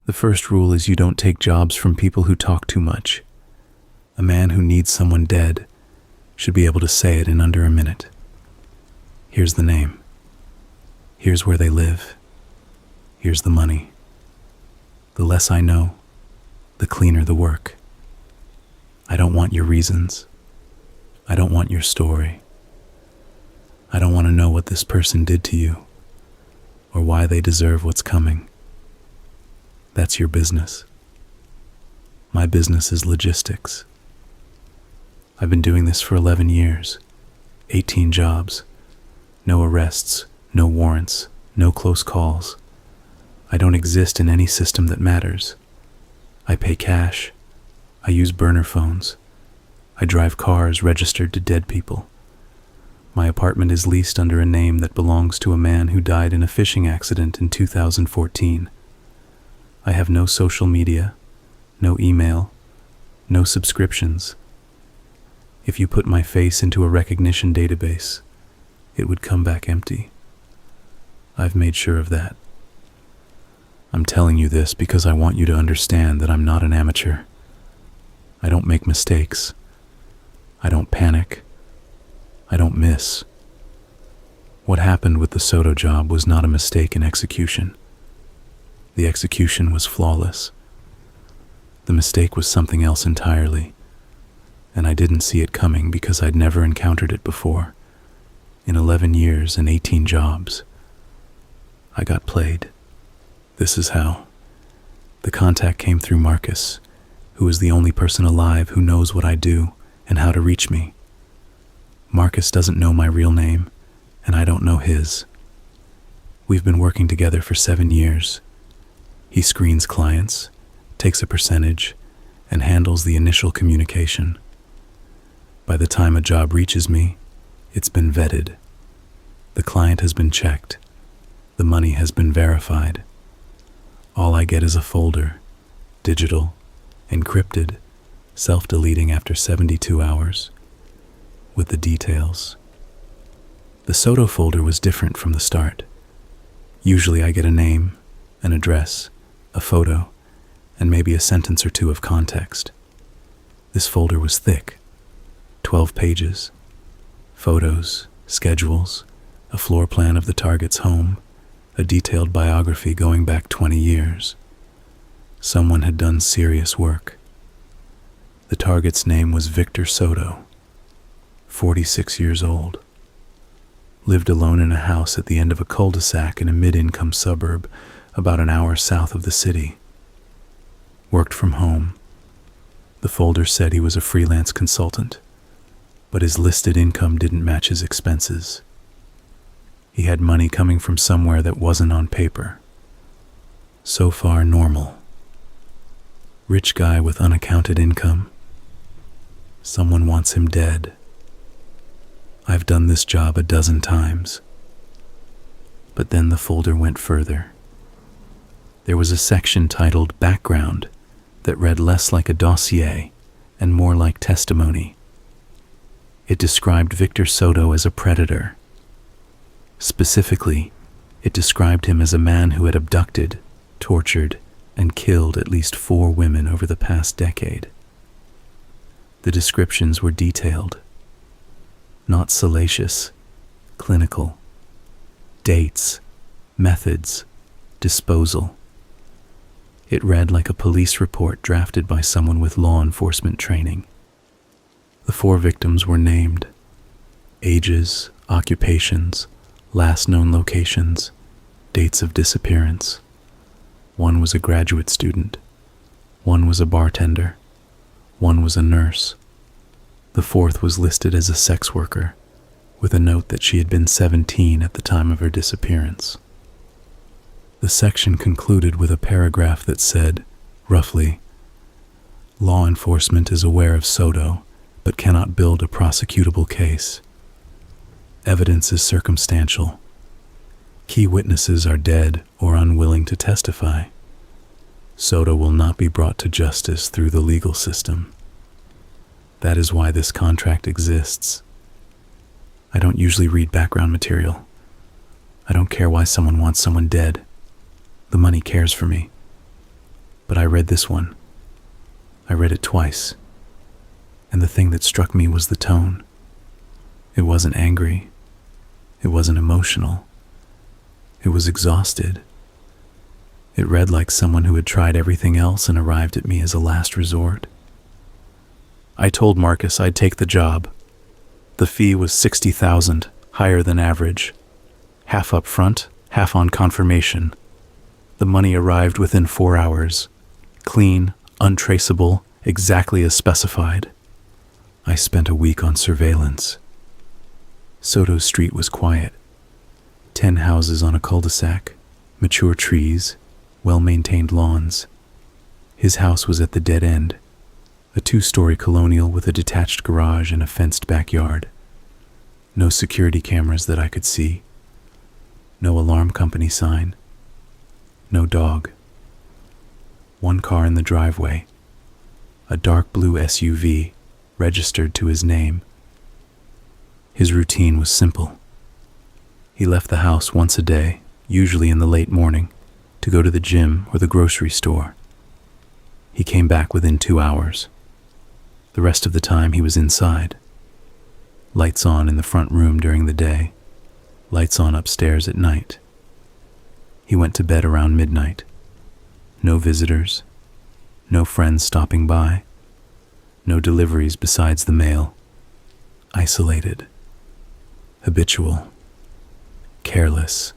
The first rule is you don't take jobs from people who talk too much. A man who needs someone dead should be able to say it in under a minute. Here's the name. Here's where they live. Here's the money. The less I know, the cleaner the work. I don't want your reasons. I don't want your story. I don't want to know what this person did to you or why they deserve what's coming. That's your business. My business is logistics. I've been doing this for 11 years, 18 jobs, no arrests, no warrants, no close calls. I don't exist in any system that matters. I pay cash. I use burner phones. I drive cars registered to dead people. My apartment is leased under a name that belongs to a man who died in a fishing accident in 2014. I have no social media, no email, no subscriptions. If you put my face into a recognition database, it would come back empty. I've made sure of that. I'm telling you this because I want you to understand that I'm not an amateur. I don't make mistakes. I don't panic. I don't miss. What happened with the Soto job was not a mistake in execution. The execution was flawless. The mistake was something else entirely, and I didn't see it coming because I'd never encountered it before. In 11 years and 18 jobs, I got played. This is how. The contact came through Marcus, who is the only person alive who knows what I do and how to reach me. Marcus doesn't know my real name, and I don't know his. We've been working together for 7 years. He screens clients, takes a percentage, and handles the initial communication. By the time a job reaches me, it's been vetted. The client has been checked. The money has been verified. All I get is a folder, digital, encrypted, self-deleting after 72 hours, with the details. The Soto folder was different from the start. Usually I get a name, an address, a photo, and maybe a sentence or two of context. This folder was thick, 12 pages, photos, schedules, a floor plan of the target's home, a detailed biography going back 20 years. Someone had done serious work. The target's name was Victor Soto, 46 years old. Lived alone in a house at the end of a cul-de-sac in a mid-income suburb about an hour south of the city. Worked from home. The folder said he was a freelance consultant, but his listed income didn't match his expenses. He had money coming from somewhere that wasn't on paper. So far, normal. Rich guy with unaccounted income. Someone wants him dead. I've done this job a dozen times. But then the folder went further. There was a section titled Background that read less like a dossier and more like testimony. It described Victor Soto as a predator. Specifically, it described him as a man who had abducted, tortured, and killed at least 4 women over the past decade. The descriptions were detailed, not salacious, clinical. Dates, methods, disposal. It read like a police report drafted by someone with law enforcement training. The 4 victims were named. Ages, occupations, last known locations, dates of disappearance. One was a graduate student. One was a bartender. One was a nurse. The 4th was listed as a sex worker, with a note that she had been 17 at the time of her disappearance. The section concluded with a paragraph that said, roughly, "Law enforcement is aware of Soto, but cannot build a prosecutable case. Evidence is circumstantial. Key witnesses are dead or unwilling to testify. Soto will not be brought to justice through the legal system. That is why this contract exists." I don't usually read background material. I don't care why someone wants someone dead. The money cares for me. read this one. I read it twice. And the thing that struck me was the tone. It wasn't angry. It wasn't emotional. It was exhausted. It read like someone who had tried everything else and arrived at me as a last resort. I told Marcus I'd take the job. The fee was $60,000, higher than average. Half up front, half on confirmation. The money arrived within 4 hours. Clean, untraceable, exactly as specified. I spent a week on surveillance. Soto Street was quiet. 10 houses on a cul-de-sac, mature trees, well-maintained lawns. His house was at the dead end, a 2-story colonial with a detached garage and a fenced backyard. No security cameras that I could see. No alarm company sign. No dog. One car in the driveway, a dark blue SUV, registered to his name. His routine was simple. He left the house once a day, usually in the late morning, to go to the gym or the grocery store. He came back within 2 hours. The rest of the time he was inside. Lights on in the front room during the day, lights on upstairs at night. He went to bed around midnight. No visitors, no friends stopping by, no deliveries besides the mail. Isolated, habitual, careless,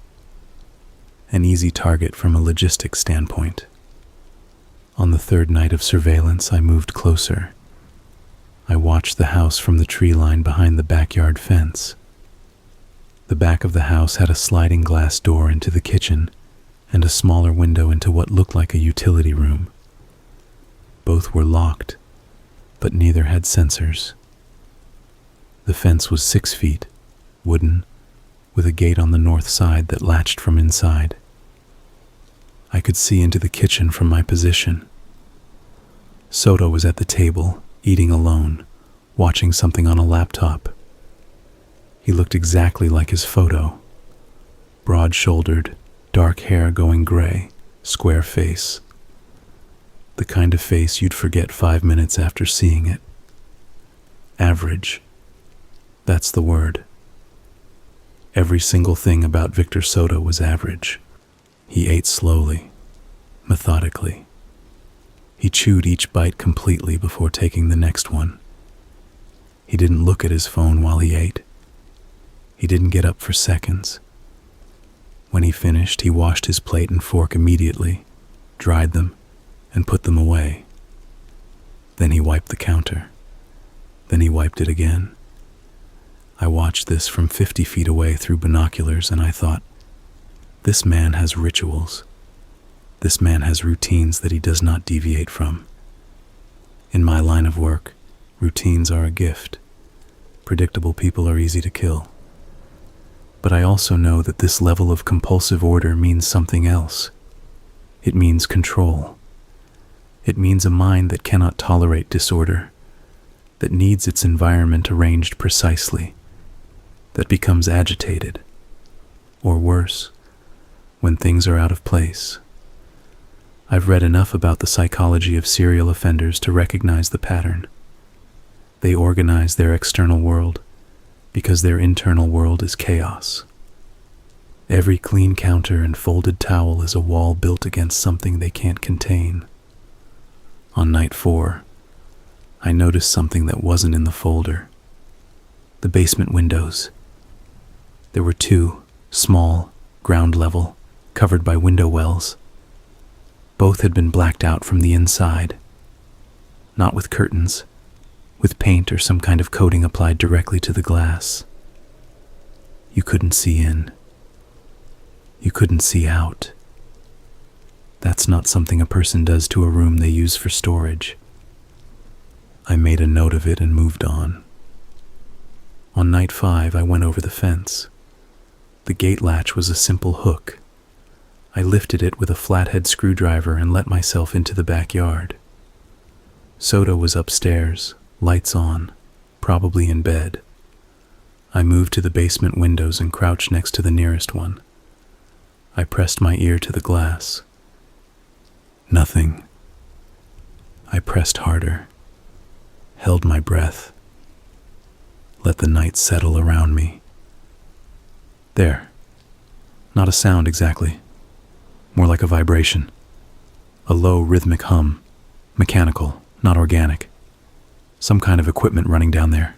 an easy target from a logistics standpoint. On the third night of surveillance, I moved closer. I watched the house from the tree line behind the backyard fence. The back of the house had a sliding glass door into the kitchen and a smaller window into what looked like a utility room. Both were locked, but neither had sensors. The fence was 6 feet, wooden, with a gate on the north side that latched from inside. I could see into the kitchen from my position. Soto was at the table, eating alone, watching something on a laptop. He looked exactly like his photo. Broad-shouldered, dark hair going gray, square face. The kind of face you'd forget 5 minutes after seeing it. Average. That's the word. Every single thing about Victor Soto was average. He ate slowly, methodically. He chewed each bite completely before taking the next one. He didn't look at his phone while he ate. He didn't get up for seconds. When he finished, he washed his plate and fork immediately, dried them, and put them away. Then he wiped the counter. Then he wiped it again. I watched this from 50 feet away through binoculars, and I thought, this man has rituals. This man has routines that he does not deviate from. In my line of work, routines are a gift. Predictable people are easy to kill. But I also know that this level of compulsive order means something else. It means control. It means a mind that cannot tolerate disorder, that needs its environment arranged precisely, that becomes agitated, or worse, when things are out of place. I've read enough about the psychology of serial offenders to recognize the pattern. They organize their external world because their internal world is chaos. Every clean counter and folded towel is a wall built against something they can't contain. On night 4, I noticed something that wasn't in the folder. The basement windows. There were 2, small, ground level, covered by window wells. Both had been blacked out from the inside. Not with curtains, with paint or some kind of coating applied directly to the glass. You couldn't see in. You couldn't see out. That's not something a person does to a room they use for storage. I made a note of it and moved on. On night 5, I went over the fence. The gate latch was a simple hook. I lifted it with a flathead screwdriver and let myself into the backyard. Soto was upstairs, lights on, probably in bed. I moved to the basement windows and crouched next to the nearest one. I pressed my ear to the glass. Nothing. I pressed harder, held my breath, let the night settle around me. There. Not a sound exactly, more like a vibration. A low rhythmic hum, mechanical, not organic. Some kind of equipment running down there.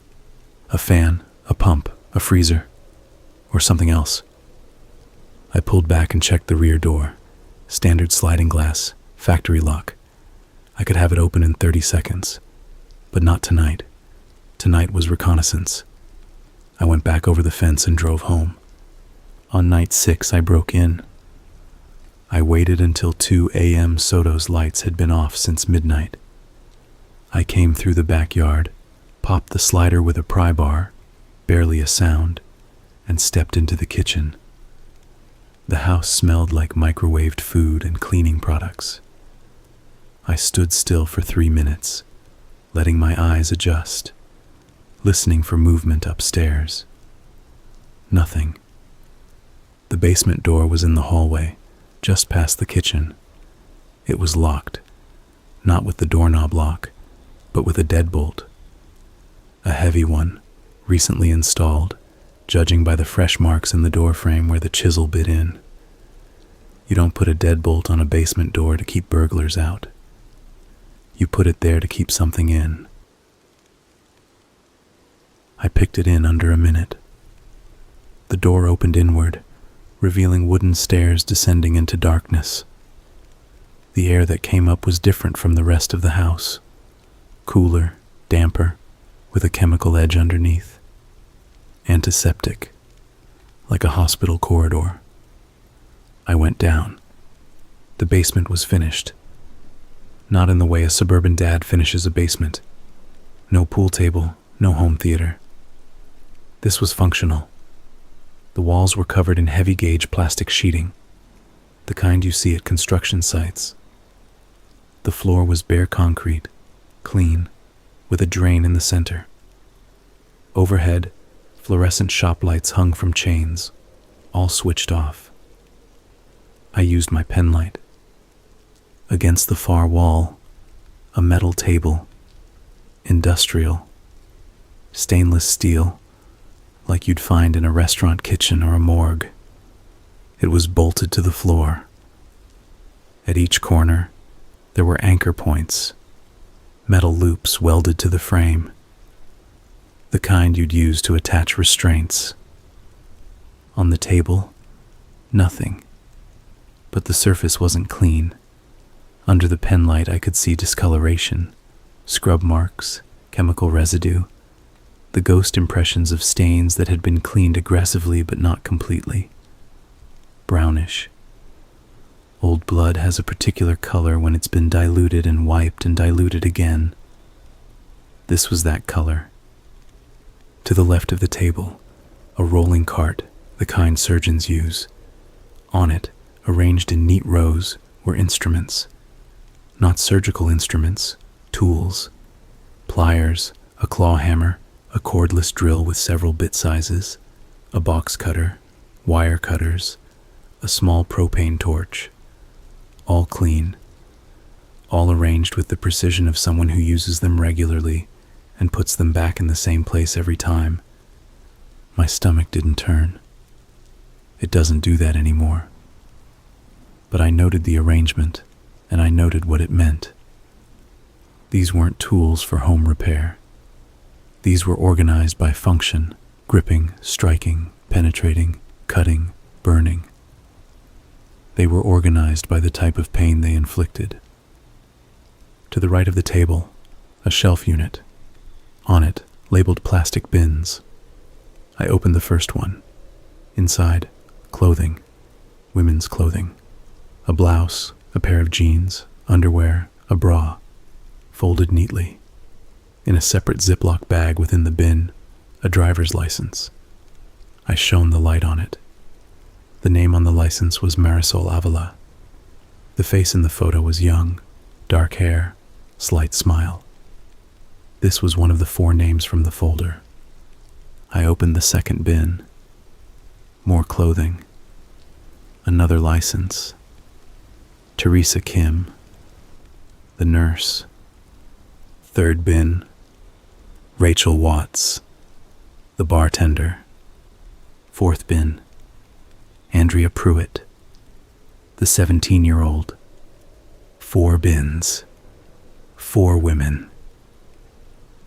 A fan, a pump, a freezer, or something else. I pulled back and checked the rear door. Standard sliding glass, factory lock. I could have it open in 30 seconds. But not tonight. Tonight was reconnaissance. I went back over the fence and drove home. On night 6, I broke in. I waited until 2 a.m. Soto's lights had been off since midnight. I came through the backyard, popped the slider with a pry bar, barely a sound, and stepped into the kitchen. The house smelled like microwaved food and cleaning products. I stood still for 3 minutes, letting my eyes adjust, listening for movement upstairs. Nothing. The basement door was in the hallway, just past the kitchen. It was locked, not with the doorknob lock, but with a deadbolt. A heavy one, recently installed, judging by the fresh marks in the doorframe where the chisel bit in. You don't put a deadbolt on a basement door to keep burglars out. You put it there to keep something in. I picked it in under a minute. The door opened inward, revealing wooden stairs descending into darkness. The air that came up was different from the rest of the house. Cooler, damper, with a chemical edge underneath. Antiseptic, like a hospital corridor. I went down. The basement was finished. Not in the way a suburban dad finishes a basement. No pool table, no home theater. This was functional. The walls were covered in heavy-gauge plastic sheeting, the kind you see at construction sites. The floor was bare concrete, clean, with a drain in the center. Overhead, fluorescent shop lights hung from chains, all switched off. I used my pen light. Against the far wall, a metal table, industrial, stainless steel, like you'd find in a restaurant kitchen or a morgue. It was bolted to the floor. At each corner, there were anchor points, metal loops welded to the frame, the kind you'd use to attach restraints. On the table, nothing, but the surface wasn't clean. Under the pen light, I could see discoloration, scrub marks, chemical residue, the ghost impressions of stains that had been cleaned aggressively but not completely. Brownish. Old blood has a particular color when it's been diluted and wiped and diluted again. This was that color. To the left of the table, a rolling cart, the kind surgeons use. On it, arranged in neat rows, were instruments. Not surgical instruments, tools. Pliers, a claw hammer, a cordless drill with several bit sizes, a box cutter, wire cutters, a small propane torch. All clean, all arranged with the precision of someone who uses them regularly and puts them back in the same place every time. My stomach didn't turn. It doesn't do that anymore. But I noted the arrangement, and I noted what it meant. These weren't tools for home repair. These were organized by function, gripping, striking, penetrating, cutting, burning. They were organized by the type of pain they inflicted. To the right of the table, a shelf unit. On it, labeled plastic bins. I opened the first one. Inside, clothing, women's clothing. A blouse, a pair of jeans, underwear, a bra, folded neatly. In a separate Ziploc bag within the bin, a driver's license. I shone the light on it. The name on the license was Marisol Avila. The face in the photo was young, dark hair, slight smile. This was one of the 4 names from the folder. I opened the second bin. More clothing. Another license. Teresa Kim. The nurse. Third bin, Rachel Watts, the bartender. Fourth bin, Andrea Pruitt, the 17-year-old. 4 bins, 4 women.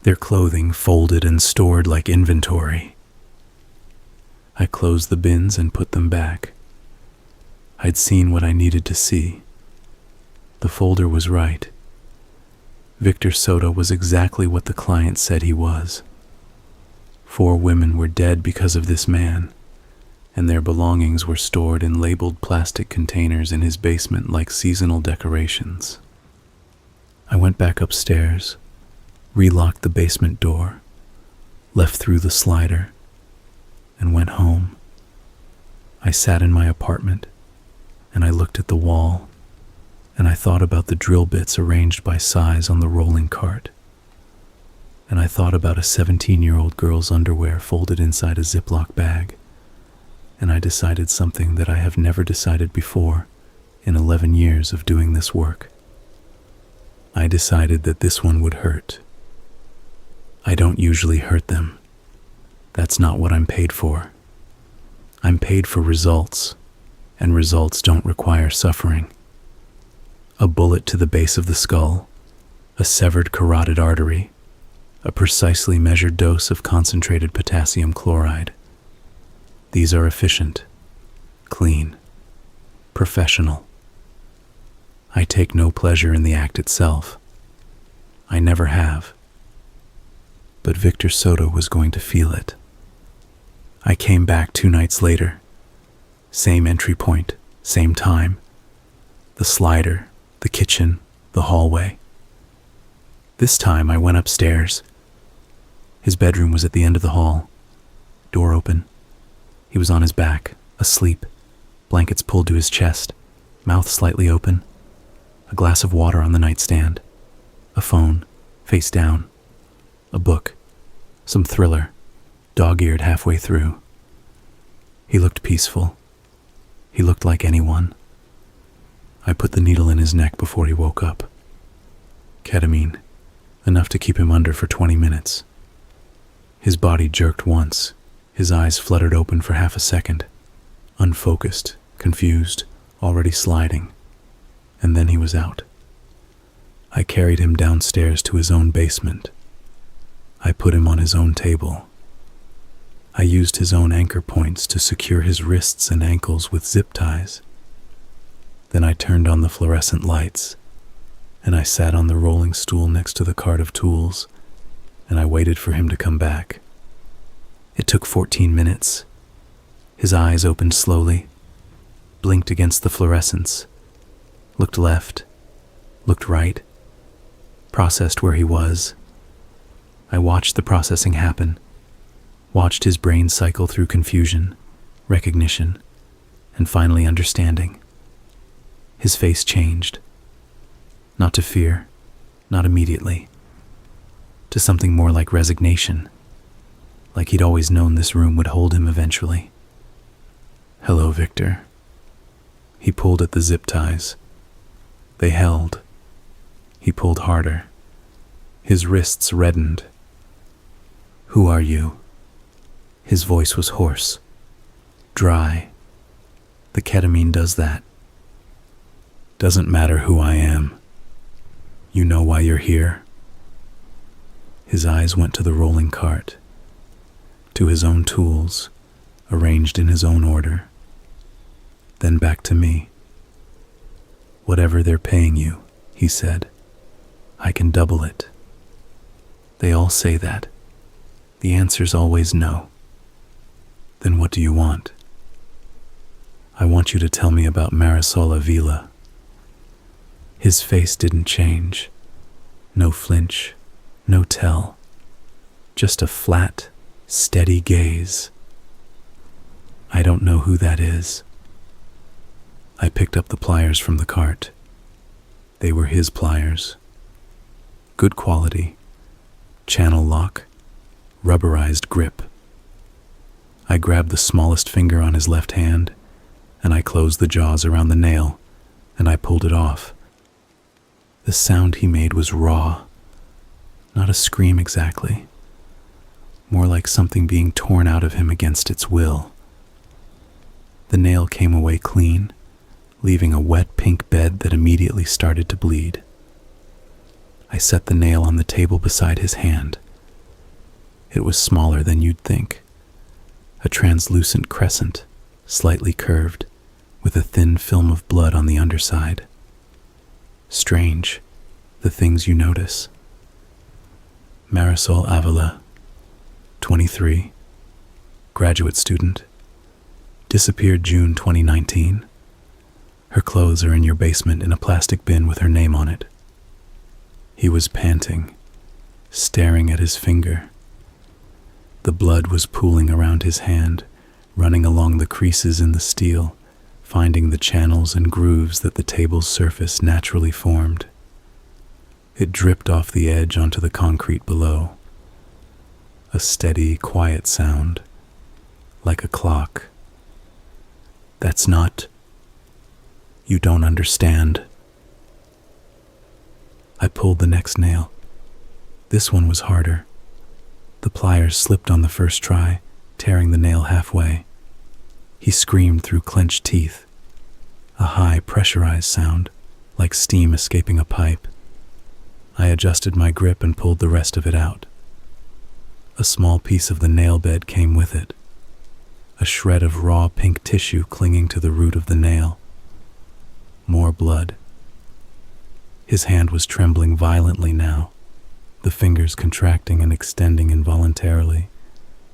Their clothing folded and stored like inventory. I closed the bins and put them back. I'd seen what I needed to see. The folder was right. Victor Soto was exactly what the client said he was. 4 women were dead because of this man, and their belongings were stored in labeled plastic containers in his basement like seasonal decorations. I went back upstairs, relocked the basement door, left through the slider, and went home. I sat in my apartment, and I looked at the wall, and I thought about the drill bits arranged by size on the rolling cart. And I thought about a 17-year-old girl's underwear folded inside a Ziploc bag. And I decided something that I have never decided before in 11 years of doing this work. I decided that this one would hurt. I don't usually hurt them. That's not what I'm paid for. I'm paid for results, and results don't require suffering. A bullet to the base of the skull, a severed carotid artery, a precisely measured dose of concentrated potassium chloride. These are efficient, clean, professional. I take no pleasure in the act itself. I never have. But Victor Soto was going to feel it. I came back 2 nights later. Same entry point, same time. The slider, the kitchen, the hallway. This time I went upstairs. His bedroom was at the end of the hall. Door open. He was on his back, asleep, blankets pulled to his chest, mouth slightly open, a glass of water on the nightstand, a phone, face down, a book, some thriller, dog-eared halfway through. He looked peaceful. He looked like anyone. I put the needle in his neck before he woke up. Ketamine, enough to keep him under for 20 minutes. His body jerked once. His eyes fluttered open for half a second, unfocused, confused, already sliding, and then he was out. I carried him downstairs to his own basement. I put him on his own table. I used his own anchor points to secure his wrists and ankles with zip ties. Then I turned on the fluorescent lights, and I sat on the rolling stool next to the cart of tools, and I waited for him to come back. It took 14 minutes. His eyes opened slowly, blinked against the fluorescence, looked left, looked right, processed where he was. I watched the processing happen, watched his brain cycle through confusion, recognition, and finally understanding. His face changed. Not to fear, not immediately, to something more like resignation. Like he'd always known this room would hold him eventually. Hello, Victor. He pulled at the zip ties. They held. He pulled harder. His wrists reddened. Who are you? His voice was hoarse, dry. The ketamine does that. Doesn't matter who I am. You know why you're here? His eyes went to the rolling cart, to his own tools, arranged in his own order, then back to me. Whatever they're paying you, he said, I can double it. They all say that. The answer's always no. Then what do you want? I want you to tell me about Marisol Avila. His face didn't change. No flinch, no tell. Just a flat, steady gaze. I don't know who that is. I picked up the pliers from the cart. They were his pliers. Good quality, channel lock, rubberized grip. I grabbed the smallest finger on his left hand, and I closed the jaws around the nail, and I pulled it off. The sound he made was raw, Not a scream exactly. More like something being torn out of him against its will. The nail came away clean, leaving a wet pink bed that immediately started to bleed. I set the nail on the table beside his hand. It was smaller than you'd think. A translucent crescent, slightly curved, with a thin film of blood on the underside. Strange, the things you notice. Marisol Avila, 23, graduate student, disappeared June 2019. Her clothes are in your basement in a plastic bin with her name on it. He was panting, staring at his finger. The blood was pooling around his hand, running along the creases in the steel, finding the channels and grooves that the table's surface naturally formed. It dripped off the edge onto the concrete below. A steady, quiet sound, like a clock. That's not... You don't understand. I pulled the next nail. This one was harder. The pliers slipped on the first try, tearing the nail halfway. He screamed through clenched teeth. A high, pressurized sound, like steam escaping a pipe. I adjusted my grip and pulled the rest of it out. A small piece of the nail bed came with it. A shred of raw pink tissue clinging to the root of the nail. More blood. His hand was trembling violently now, the fingers contracting and extending involuntarily,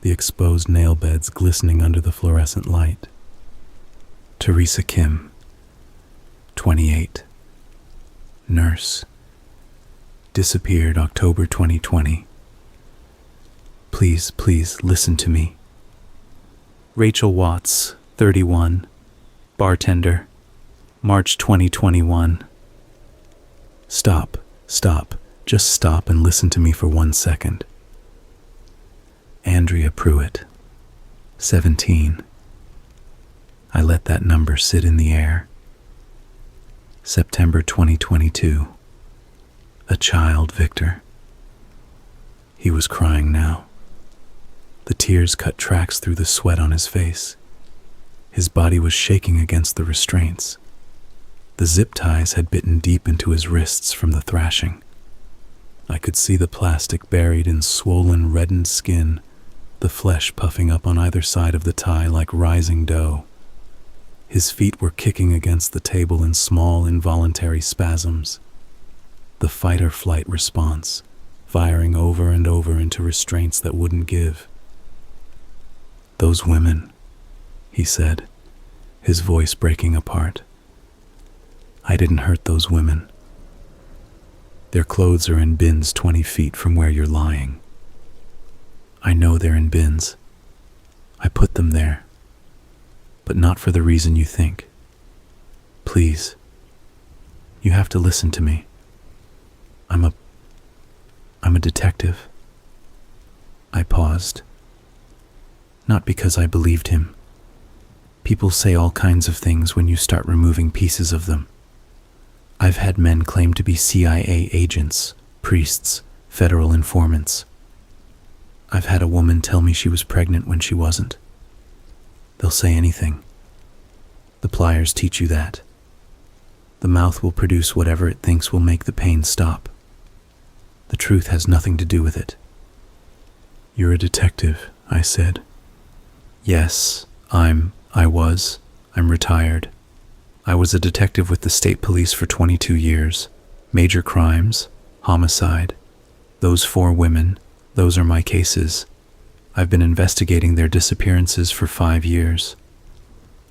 the exposed nail beds glistening under the fluorescent light. Teresa Kim, 28, nurse, disappeared October 2020. Please listen to me. Rachel Watts, 31, bartender, March 2021. Stop, just stop and listen to me for 1 second. Andrea Pruitt, 17. I let that number sit in the air. September 2022. A child, Victor. He was crying now. The tears cut tracks through the sweat on his face. His body was shaking against the restraints. The zip ties had bitten deep into his wrists from the thrashing. I could see the plastic buried in swollen, reddened skin, the flesh puffing up on either side of the tie like rising dough. His feet were kicking against the table in small, involuntary spasms. The fight-or-flight response, firing over and over into restraints that wouldn't give. Those women, he said, his voice breaking apart. I didn't hurt those women. Their clothes are in bins 20 feet from where you're lying. I know they're in bins. I put them there. But not for the reason you think. Please. You have to listen to me. I'm a detective. I paused. Not because I believed him. People say all kinds of things when you start removing pieces of them. I've had men claim to be CIA agents, priests, federal informants. I've had a woman tell me she was pregnant when she wasn't. They'll say anything. The pliers teach you that. The mouth will produce whatever it thinks will make the pain stop. The truth has nothing to do with it. You're a detective, I said. Yes, I'm retired. I was a detective with the state police for 22 years. Major crimes, homicide. Those 4 women, those are my cases. I've been investigating their disappearances for 5 years.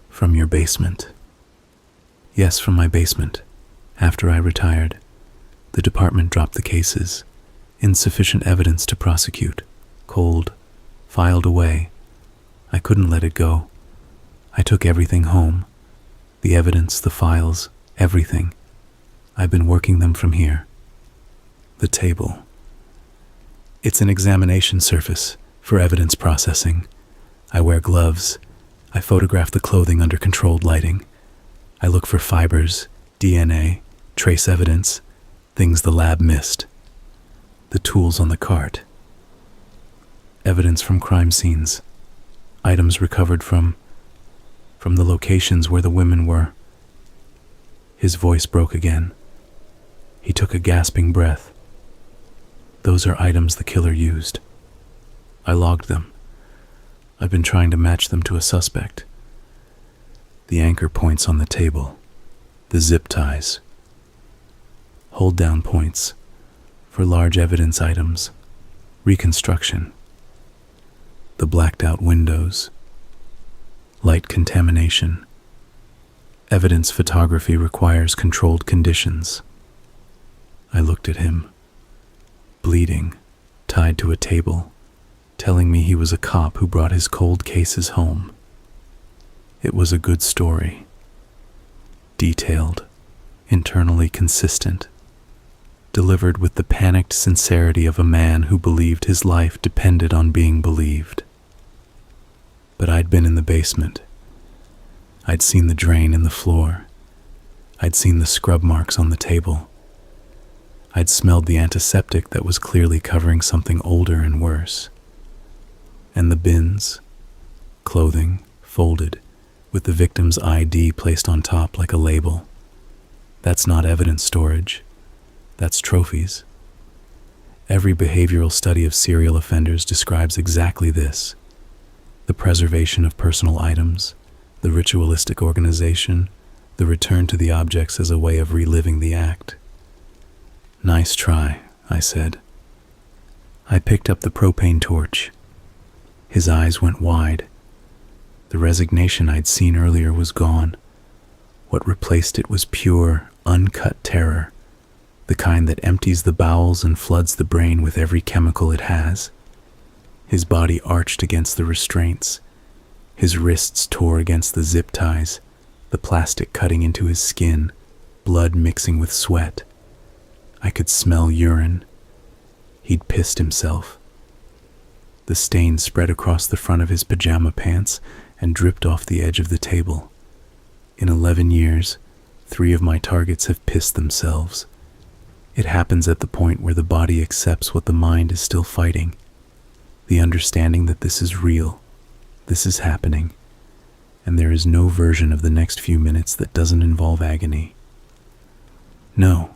From your basement. Yes, from my basement. After I retired, the department dropped the cases. Insufficient evidence to prosecute. Cold. Filed away. I couldn't let it go. I took everything home. The evidence, the files, everything. I've been working them from here. The table. It's an examination surface for evidence processing. I wear gloves. I photograph the clothing under controlled lighting. I look for fibers, DNA, trace evidence, things the lab missed. The tools on the cart. Evidence from crime scenes. Items recovered from the locations where the women were. His voice broke again. He took a gasping breath. Those are items the killer used. I logged them. I've been trying to match them to a suspect. The anchor points on the table. The zip ties. Hold down points for large evidence items. Reconstruction. The blacked out windows. Light contamination. Evidence photography requires controlled conditions. I looked at him, bleeding, tied to a table, telling me he was a cop who brought his cold cases home. It was a good story. Detailed, internally consistent, delivered with the panicked sincerity of a man who believed his life depended on being believed. But I'd been in the basement. I'd seen the drain in the floor. I'd seen the scrub marks on the table. I'd smelled the antiseptic that was clearly covering something older and worse. And the bins, clothing, folded, with the victim's ID placed on top like a label. That's not evidence storage. That's trophies. Every behavioral study of serial offenders describes exactly this: the preservation of personal items, the ritualistic organization, the return to the objects as a way of reliving the act. "Nice try," I said. I picked up the propane torch. His eyes went wide. The resignation I'd seen earlier was gone. What replaced it was pure, uncut terror, the kind that empties the bowels and floods the brain with every chemical it has. His body arched against the restraints. His wrists tore against the zip ties, the plastic cutting into his skin, blood mixing with sweat. I could smell urine. He'd pissed himself. The stain spread across the front of his pajama pants and dripped off the edge of the table. In 11 years, 3 of my targets have pissed themselves. It happens at the point where the body accepts what the mind is still fighting. The understanding that this is real, this is happening, and there is no version of the next few minutes that doesn't involve agony. No.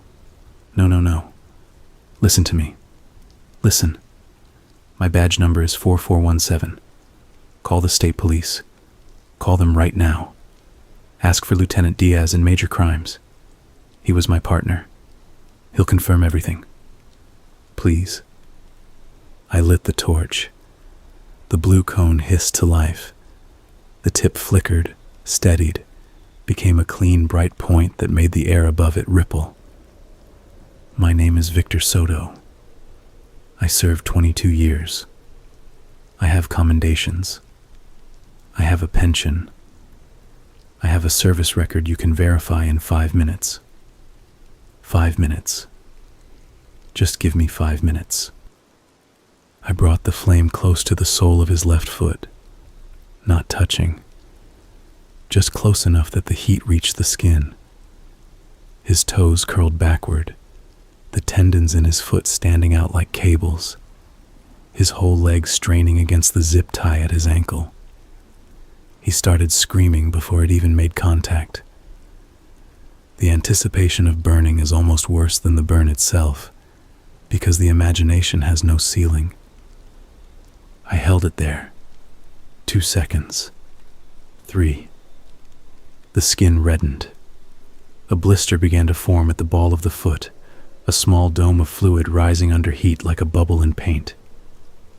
Listen to me. Listen. My badge number is 4417. Call the state police. Call them right now. Ask for Lieutenant Diaz in major crimes. He was my partner. He'll confirm everything. Please. I lit the torch. The blue cone hissed to life. The tip flickered, steadied, became a clean, bright point that made the air above it ripple. My name is Victor Soto. I served 22 years. I have commendations. I have a pension. I have a service record you can verify in 5 minutes. 5 minutes. Just give me 5 minutes. I brought the flame close to the sole of his left foot, not touching, just close enough that the heat reached the skin. His toes curled backward, the tendons in his foot standing out like cables, his whole leg straining against the zip tie at his ankle. He started screaming before it even made contact. The anticipation of burning is almost worse than the burn itself, because the imagination has no ceiling. I held it there. 2 seconds. 3. The skin reddened. A blister began to form at the ball of the foot, a small dome of fluid rising under heat like a bubble in paint.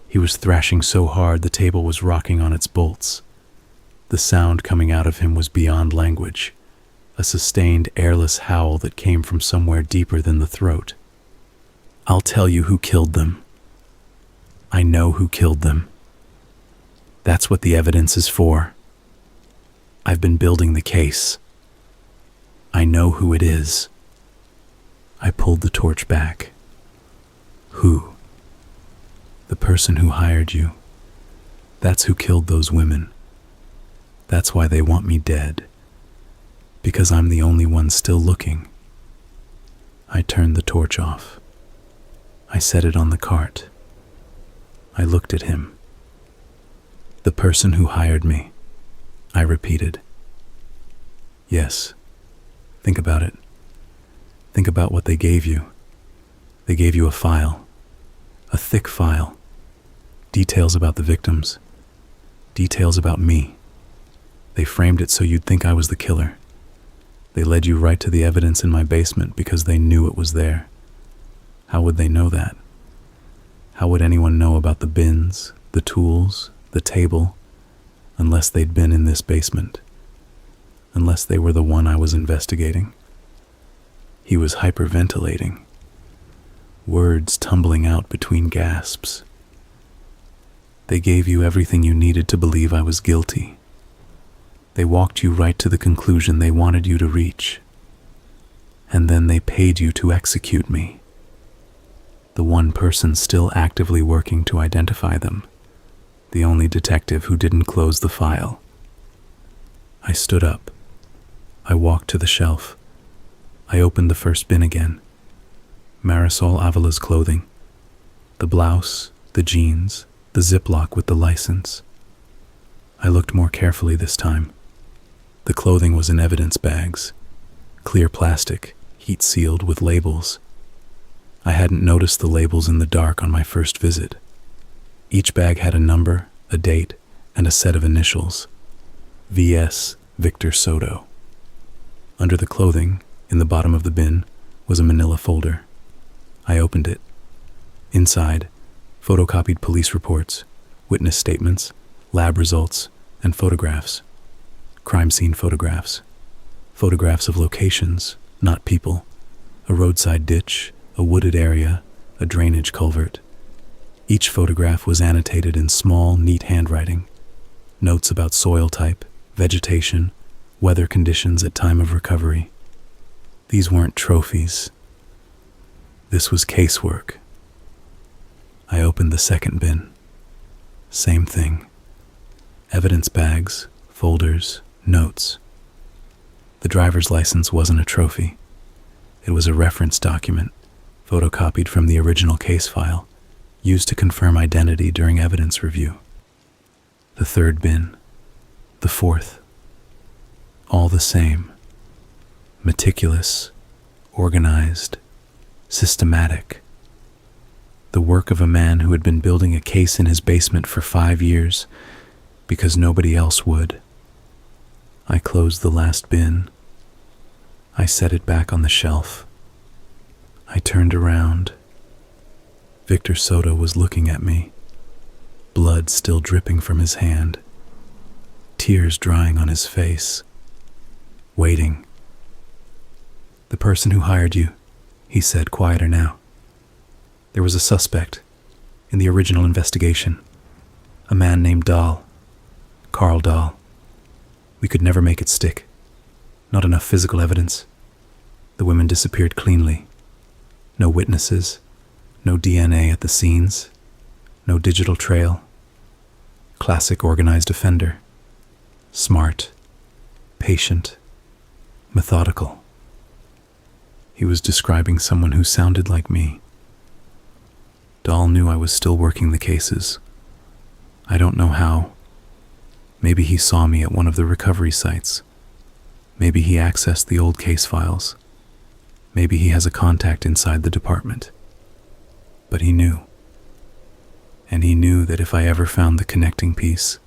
He was thrashing so hard the table was rocking on its bolts. The sound coming out of him was beyond language, a sustained, airless howl that came from somewhere deeper than the throat. I'll tell you who killed them. I know who killed them. That's what the evidence is for. I've been building the case. I know who it is. I pulled the torch back. Who? The person who hired you. That's who killed those women. That's why they want me dead. Because I'm the only one still looking. I turned the torch off. I set it on the cart. I looked at him. "The person who hired me," I repeated. "Yes. Think about it. Think about what they gave you. They gave you a file. A thick file. Details about the victims. Details about me. They framed it so you'd think I was the killer. They led you right to the evidence in my basement because they knew it was there. How would they know that? How would anyone know about the bins, the tools, the table, unless they'd been in this basement? Unless they were the one I was investigating?" He was hyperventilating, words tumbling out between gasps. "They gave you everything you needed to believe I was guilty. They walked you right to the conclusion they wanted you to reach. And then they paid you to execute me. The one person still actively working to identify them. The only detective who didn't close the file." I stood up. I walked to the shelf. I opened the first bin again. Marisol Avala's clothing. The blouse, the jeans, the Ziploc with the license. I looked more carefully this time. The clothing was in evidence bags, clear plastic, heat-sealed with labels. I hadn't noticed the labels in the dark on my first visit. Each bag had a number, a date, and a set of initials. V.S. Victor Soto. Under the clothing, in the bottom of the bin, was a manila folder. I opened it. Inside, photocopied police reports, witness statements, lab results, and photographs. Crime scene photographs. Photographs of locations, not people. A roadside ditch, a wooded area, a drainage culvert. Each photograph was annotated in small, neat handwriting. Notes about soil type, vegetation, weather conditions at time of recovery. These weren't trophies. This was casework. I opened the second bin. Same thing. Evidence bags, folders, notes. The driver's license wasn't a trophy. It was a reference document, photocopied from the original case file, used to confirm identity during evidence review. The third bin. The fourth. All the same. Meticulous, organized, systematic. The work of a man who had been building a case in his basement for 5 years because nobody else would. I closed the last bin. I set it back on the shelf. I turned around. Victor Soto was looking at me, blood still dripping from his hand, tears drying on his face, waiting. "The person who hired you," he said, quieter now. "There was a suspect in the original investigation, a man named Dahl, Carl Dahl. We could never make it stick. Not enough physical evidence. The women disappeared cleanly. No witnesses, no DNA at the scenes, no digital trail. Classic organized offender. Smart, patient, methodical." He was describing someone who sounded like me. Dahl knew I was still working the cases. I don't know how. Maybe he saw me at one of the recovery sites. Maybe he accessed the old case files. Maybe he has a contact inside the department. But he knew. And he knew that if I ever found the connecting piece,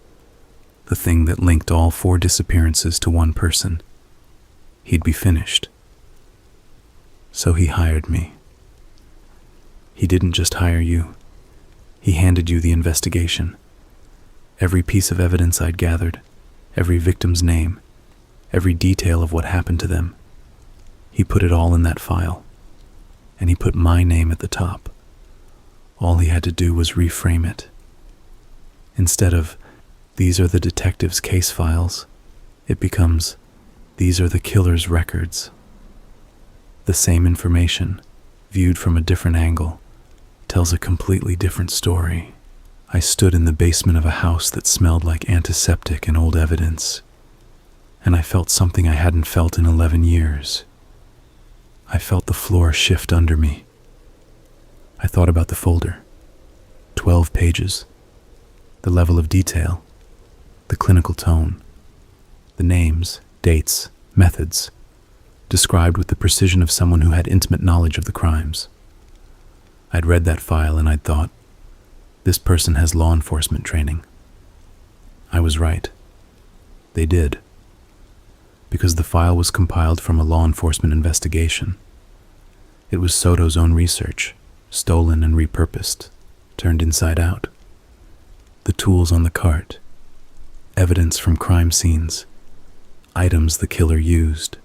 the thing that linked all 4 disappearances to one person, he'd be finished. So he hired me. He didn't just hire you. He handed you the investigation. Every piece of evidence I'd gathered, every victim's name, every detail of what happened to them. He put it all in that file. And he put my name at the top. All he had to do was reframe it. Instead of, "These are the detective's case files," it becomes, "These are the killer's records." The same information, viewed from a different angle, tells a completely different story. I stood in the basement of a house that smelled like antiseptic and old evidence, and I felt something I hadn't felt in 11 years. I felt the floor shift under me. I thought about the folder. 12 pages. The level of detail. The clinical tone. The names, dates, methods, described with the precision of someone who had intimate knowledge of the crimes. I'd read that file and I'd thought, this person has law enforcement training. I was right. They did. Because the file was compiled from a law enforcement investigation. It was Soto's own research, stolen and repurposed, turned inside out. The tools on the cart, evidence from crime scenes, items the killer used,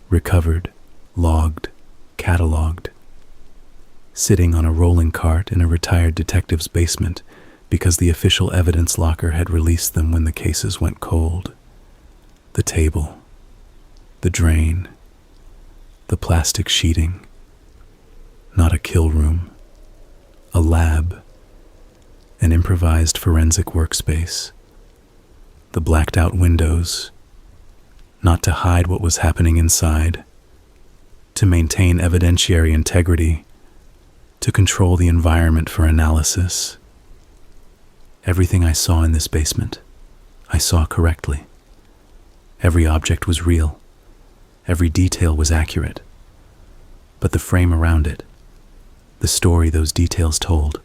recovered, logged, cataloged, sitting on a rolling cart in a retired detective's basement because the official evidence locker had released them when the cases went cold. The table, the drain, the plastic sheeting. Not a kill room, a lab, an improvised forensic workspace. The blacked out windows, not to hide what was happening inside, to maintain evidentiary integrity, to control the environment for analysis. Everything I saw in this basement, I saw correctly. Every object was real. Every detail was accurate. But the frame around it, the story those details told,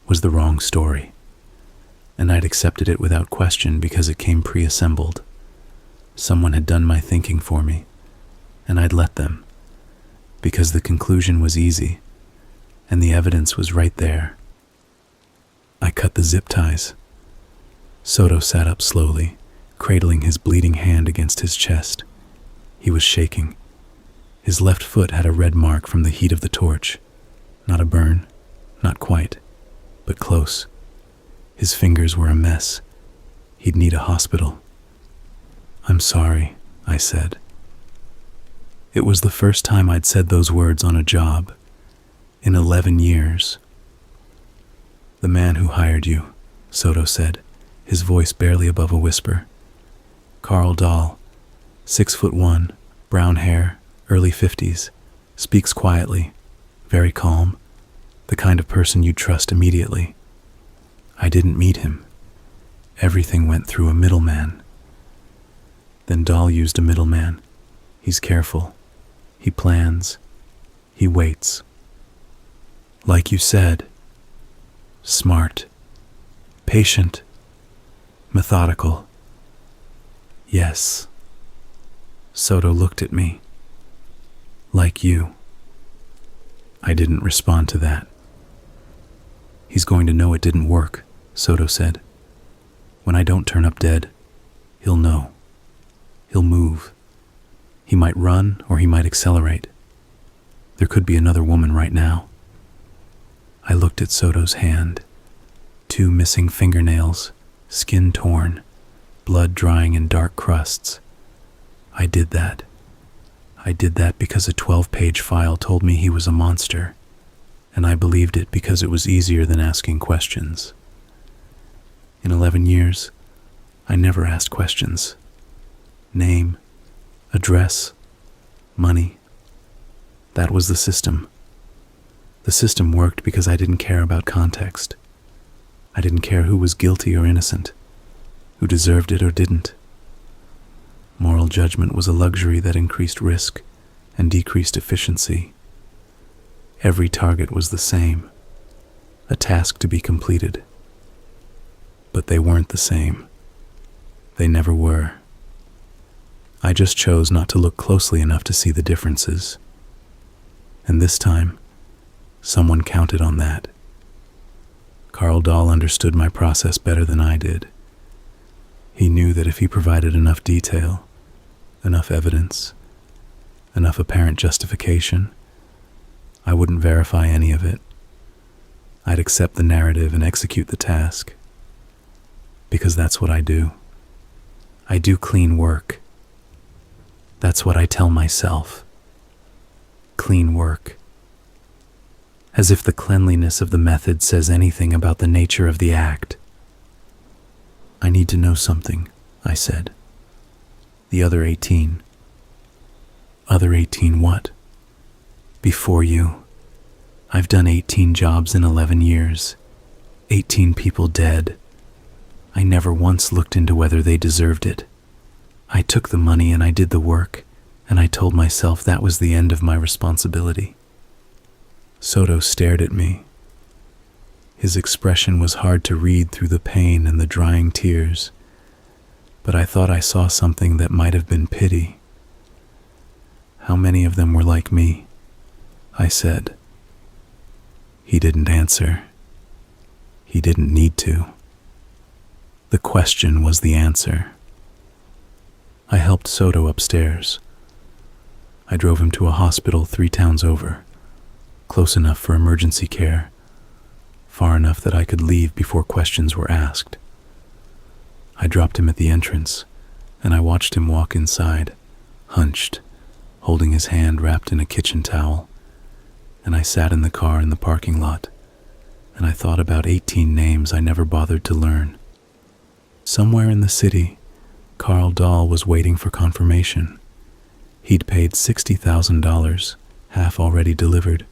was the wrong story. And I'd accepted it without question because it came pre-assembled. Someone had done my thinking for me, and I'd let them, because the conclusion was easy, and the evidence was right there. I cut the zip ties. Soto sat up slowly, cradling his bleeding hand against his chest. He was shaking. His left foot had a red mark from the heat of the torch. Not a burn, not quite, but close. His fingers were a mess. He'd need a hospital. "I'm sorry," I said. It was the first time I'd said those words on a job, in 11 years. "The man who hired you," Soto said, his voice barely above a whisper. "Carl Dahl, 6'1", brown hair, early 50s, speaks quietly, very calm, the kind of person you'd trust immediately. I didn't meet him. Everything went through a middleman." Then Dahl used a middleman. He's careful. He plans. He waits. Like you said, smart, patient, methodical. Yes. Soto looked at me. Like you. I didn't respond to that. "He's going to know it didn't work," Soto said. "When I don't turn up dead, he'll know. He'll move. He might run or he might accelerate. There could be another woman right now." I looked at Soto's hand. 2 missing fingernails, skin torn, blood drying in dark crusts. I did that. I did that because a 12-page file told me he was a monster, and I believed it because it was easier than asking questions. In 11 years, I never asked questions. Name, address, money. That was the system. The system worked because I didn't care about context. I didn't care who was guilty or innocent, who deserved it or didn't. Moral judgment was a luxury that increased risk and decreased efficiency. Every target was the same, a task to be completed. But they weren't the same. They never were. I just chose not to look closely enough to see the differences. And this time, someone counted on that. Carl Dahl understood my process better than I did. He knew that if he provided enough detail, enough evidence, enough apparent justification, I wouldn't verify any of it. I'd accept the narrative and execute the task. Because that's what I do. I do clean work. That's what I tell myself. Clean work. As if the cleanliness of the method says anything about the nature of the act. "I need to know something," I said. "The other 18. "Other 18 what?" "Before you. I've done 18 jobs in 11 years. 18 people dead. I never once looked into whether they deserved it. I took the money and I did the work, and I told myself that was the end of my responsibility. Soto stared at me. His expression was hard to read through the pain and the drying tears, but I thought I saw something that might have been pity. How many of them were like me? I said. He didn't answer. He didn't need to. The question was the answer. I helped Soto upstairs. I drove him to a hospital 3 towns over, close enough for emergency care, far enough that I could leave before questions were asked. I dropped him at the entrance, and I watched him walk inside, hunched, holding his hand wrapped in a kitchen towel, and I sat in the car in the parking lot, and I thought about 18 names I never bothered to learn. Somewhere in the city, Carl Dahl was waiting for confirmation. He'd paid $60,000, half already delivered,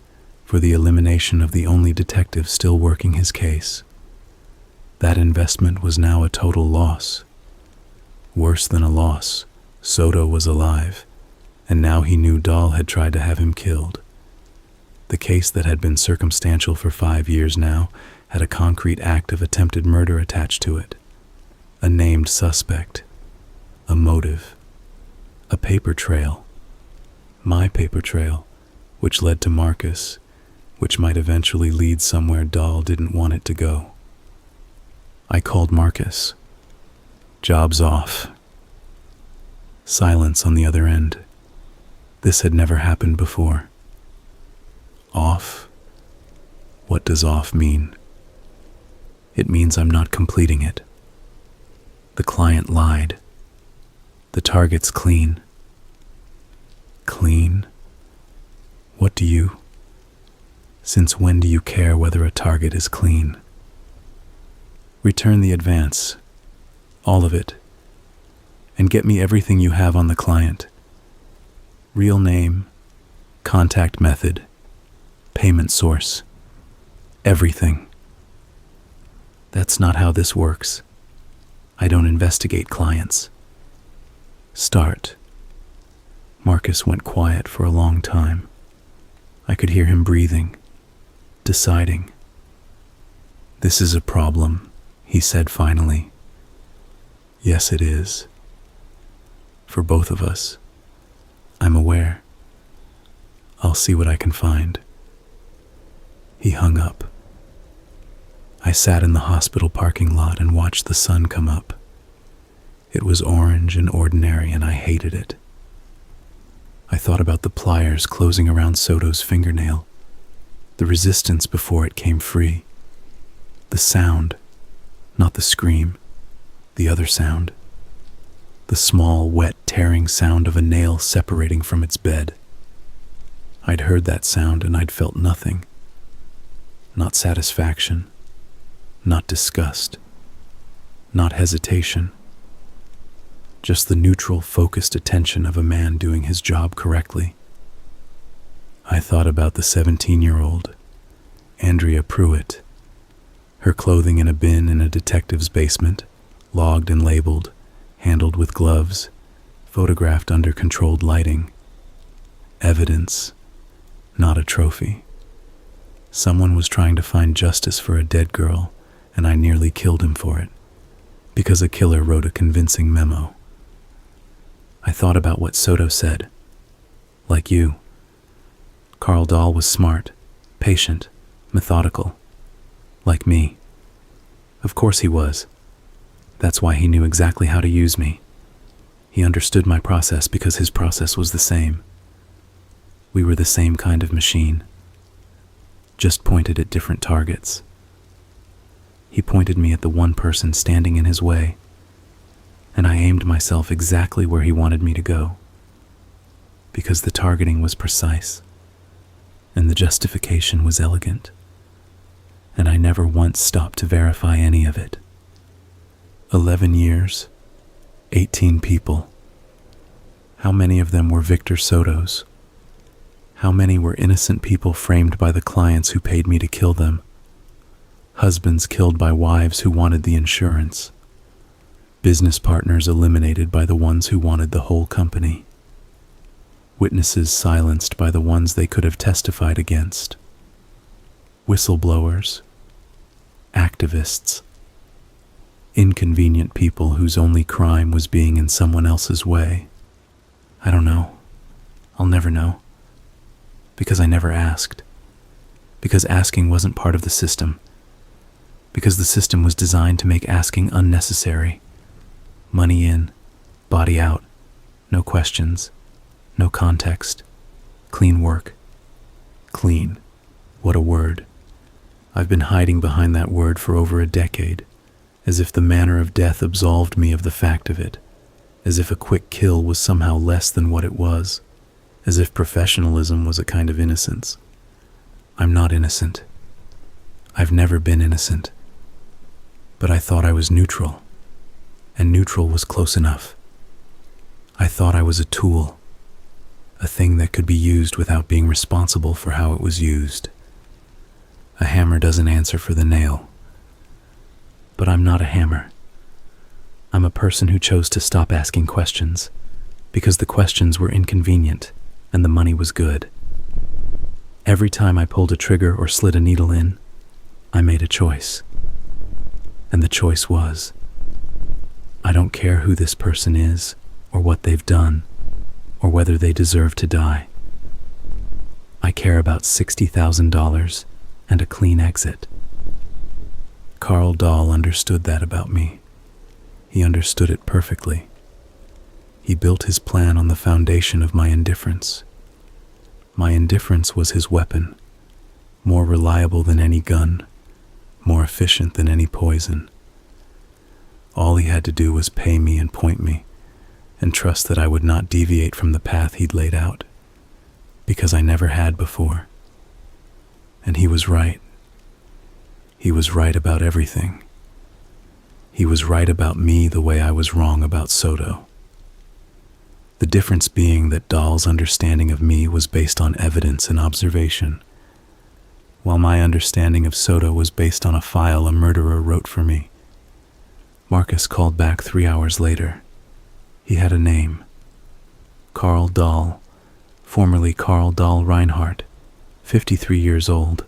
for the elimination of the only detective still working his case. That investment was now a total loss. Worse than a loss, Soto was alive, and now he knew Dahl had tried to have him killed. The case that had been circumstantial for 5 years now had a concrete act of attempted murder attached to it. A named suspect. A motive. A paper trail. My paper trail, which led to Marcus, which might eventually lead somewhere Dahl didn't want it to go. I called Marcus. Job's off. Silence on the other end. This had never happened before. Off? What does off mean? It means I'm not completing it. The client lied. The target's clean. Clean? What do you? Since when do you care whether a target is clean? Return the advance, all of it, and get me everything you have on the client. Real name, contact method, payment source, everything. That's not how this works. I don't investigate clients. Start. Marcus went quiet for a long time. I could hear him breathing, deciding. This is a problem, he said finally. Yes, it is. For both of us. I'm aware. I'll see what I can find. He hung up. I sat in the hospital parking lot and watched the sun come up. It was orange and ordinary, and I hated it. I thought about the pliers closing around Soto's fingernail, the resistance before it came free, the sound, not the scream, the other sound, the small, wet, tearing sound of a nail separating from its bed. I'd heard that sound and I'd felt nothing. Not satisfaction, not disgust, not hesitation. Just the neutral, focused attention of a man doing his job correctly. I thought about the 17-year-old, Andrea Pruitt, her clothing in a bin in a detective's basement, logged and labeled, handled with gloves, photographed under controlled lighting. Evidence, not a trophy. Someone was trying to find justice for a dead girl, and I nearly killed him for it, because a killer wrote a convincing memo. I thought about what Soto said. Like you. Carl Dahl was smart, patient, methodical. Like me. Of course he was. That's why he knew exactly how to use me. He understood my process because his process was the same. We were the same kind of machine, just pointed at different targets. He pointed me at the one person standing in his way, and I aimed myself exactly where he wanted me to go, because the targeting was precise, and the justification was elegant, and I never once stopped to verify any of it. 11 years, 18 people. How many of them were Victor Soto's? How many were innocent people framed by the clients who paid me to kill them? Husbands killed by wives who wanted the insurance. Business partners eliminated by the ones who wanted the whole company. Witnesses silenced by the ones they could have testified against. Whistleblowers. Activists. Inconvenient people whose only crime was being in someone else's way. I don't know. I'll never know. Because I never asked. Because asking wasn't part of the system. Because the system was designed to make asking unnecessary. Money in, body out, no questions, no context, clean work. Clean. What a word. I've been hiding behind that word for over a decade, as if the manner of death absolved me of the fact of it, as if a quick kill was somehow less than what it was, as if professionalism was a kind of innocence. I'm not innocent. I've never been innocent. But I thought I was neutral, and neutral was close enough. I thought I was a tool, a thing that could be used without being responsible for how it was used. A hammer doesn't answer for the nail. But I'm not a hammer. I'm a person who chose to stop asking questions, because the questions were inconvenient and the money was good. Every time I pulled a trigger or slid a needle in, I made a choice. And the choice was, I don't care who this person is, or what they've done, or whether they deserve to die. I care about $60,000 and a clean exit. Carl Dahl understood that about me. He understood it perfectly. He built his plan on the foundation of my indifference. My indifference was his weapon, more reliable than any gun, more efficient than any poison. All he had to do was pay me and point me, and trust that I would not deviate from the path he'd laid out, because I never had before. And he was right. He was right about everything. He was right about me the way I was wrong about Soto. The difference being that Dahl's understanding of me was based on evidence and observation, while my understanding of Soto was based on a file a murderer wrote for me. Marcus called back 3 hours later. He had a name. Carl Dahl, formerly Carl Dahl Reinhardt, 53 years old,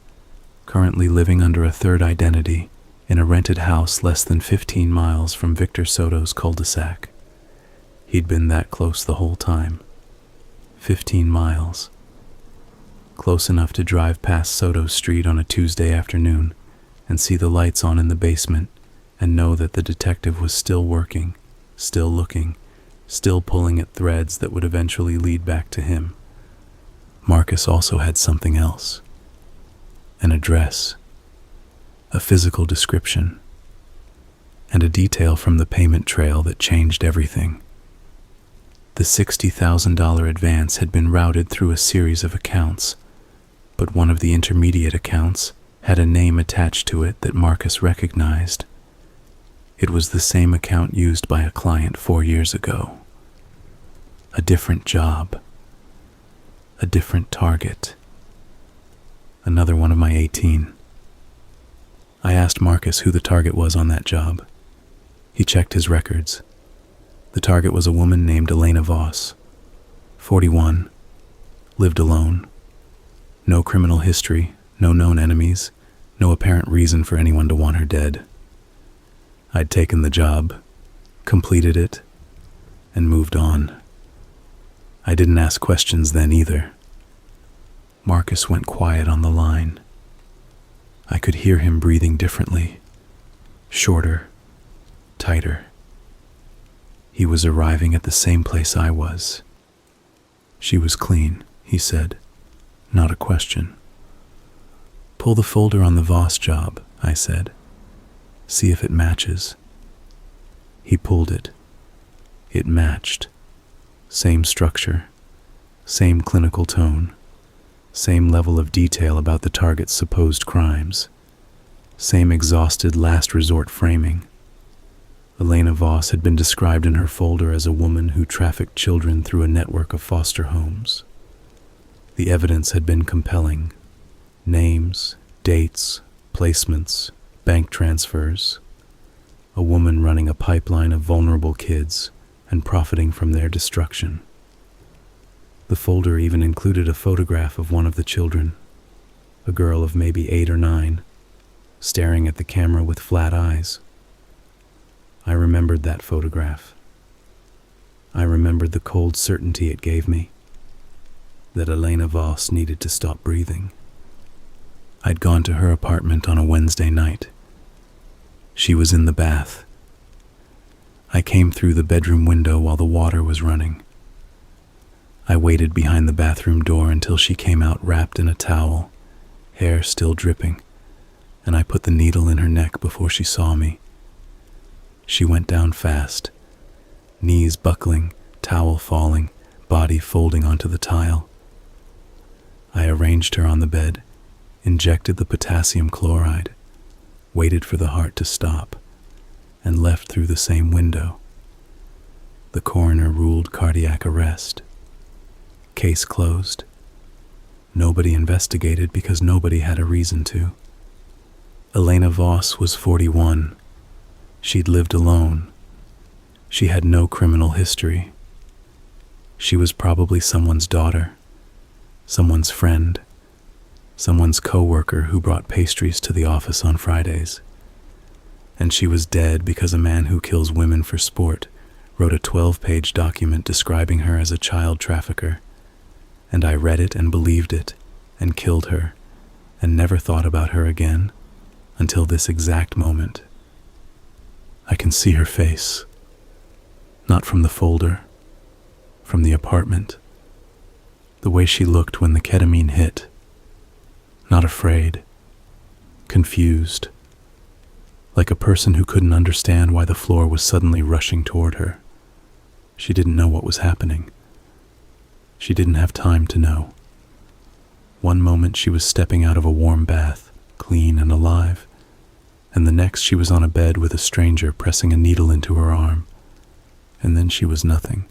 currently living under a third identity in a rented house less than 15 miles from Victor Soto's cul-de-sac. He'd been that close the whole time. 15 miles. Close enough to drive past Soto's street on a Tuesday afternoon and see the lights on in the basement and know that the detective was still working, still looking, still pulling at threads that would eventually lead back to him. Marcus also had something else. An address, a physical description, and a detail from the payment trail that changed everything. The $60,000 advance had been routed through a series of accounts, but one of the intermediate accounts had a name attached to it that Marcus recognized. It was the same account used by a client 4 years ago. A different job. A different target. Another one of my 18. I asked Marcus who the target was on that job. He checked his records. The target was a woman named Elena Voss, 41, lived alone, no criminal history, no known enemies, no apparent reason for anyone to want her dead. I'd taken the job, completed it, and moved on. I didn't ask questions then either. Marcus went quiet on the line. I could hear him breathing differently, shorter, tighter. He was arriving at the same place I was. She was clean, he said, not a question. Pull the folder on the Voss job, I said. See if it matches. He pulled it. It matched. Same structure, same clinical tone, same level of detail about the target's supposed crimes, same exhausted last resort framing. Elena Voss had been described in her folder as a woman who trafficked children through a network of foster homes. The evidence had been compelling. Names, dates, placements, bank transfers. A woman running a pipeline of vulnerable kids and profiting from their destruction. The folder even included a photograph of one of the children, a girl of maybe 8 or 9, staring at the camera with flat eyes. I remembered that photograph. I remembered the cold certainty it gave me, that Elena Voss needed to stop breathing. I'd gone to her apartment on a Wednesday night. She was in the bath. I came through the bedroom window while the water was running. I waited behind the bathroom door until she came out wrapped in a towel, hair still dripping, and I put the needle in her neck before she saw me. She went down fast, knees buckling, towel falling, body folding onto the tile. I arranged her on the bed, injected the potassium chloride, waited for the heart to stop, and left through the same window. The coroner ruled cardiac arrest. Case closed. Nobody investigated because nobody had a reason to. Elena Voss was 41. She'd lived alone. She had no criminal history. She was probably someone's daughter, someone's friend, someone's co-worker who brought pastries to the office on Fridays. And she was dead because a man who kills women for sport wrote a 12-page document describing her as a child trafficker. And I read it and believed it, and killed her, and never thought about her again, until this exact moment. I can see her face, not from the folder, from the apartment, the way she looked when the ketamine hit, not afraid, confused, like a person who couldn't understand why the floor was suddenly rushing toward her. She didn't know what was happening. She didn't have time to know. One moment she was stepping out of a warm bath, clean and alive, and the next she was on a bed with a stranger pressing a needle into her arm, and then she was nothing.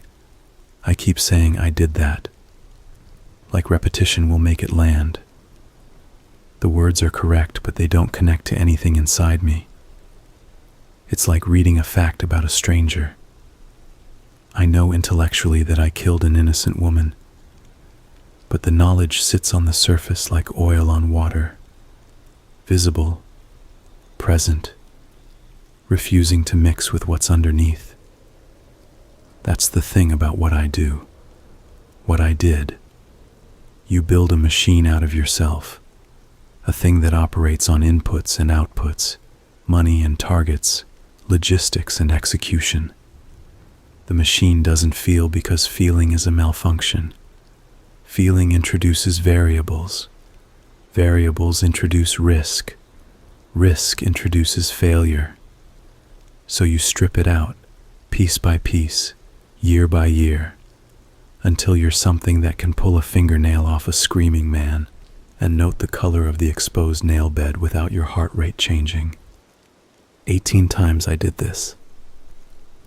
I keep saying I did that. Like repetition will make it land. The words are correct, but they don't connect to anything inside me. It's like reading a fact about a stranger. I know intellectually that I killed an innocent woman, but the knowledge sits on the surface like oil on water, visible, present, refusing to mix with what's underneath. That's the thing about what I do, what I did. You build a machine out of yourself, a thing that operates on inputs and outputs, money and targets, logistics and execution. The machine doesn't feel because feeling is a malfunction. Feeling introduces variables. Variables introduce risk. Risk introduces failure. So you strip it out, piece by piece, year by year, until you're something that can pull a fingernail off a screaming man and note the color of the exposed nail bed without your heart rate changing. 18 times I did this.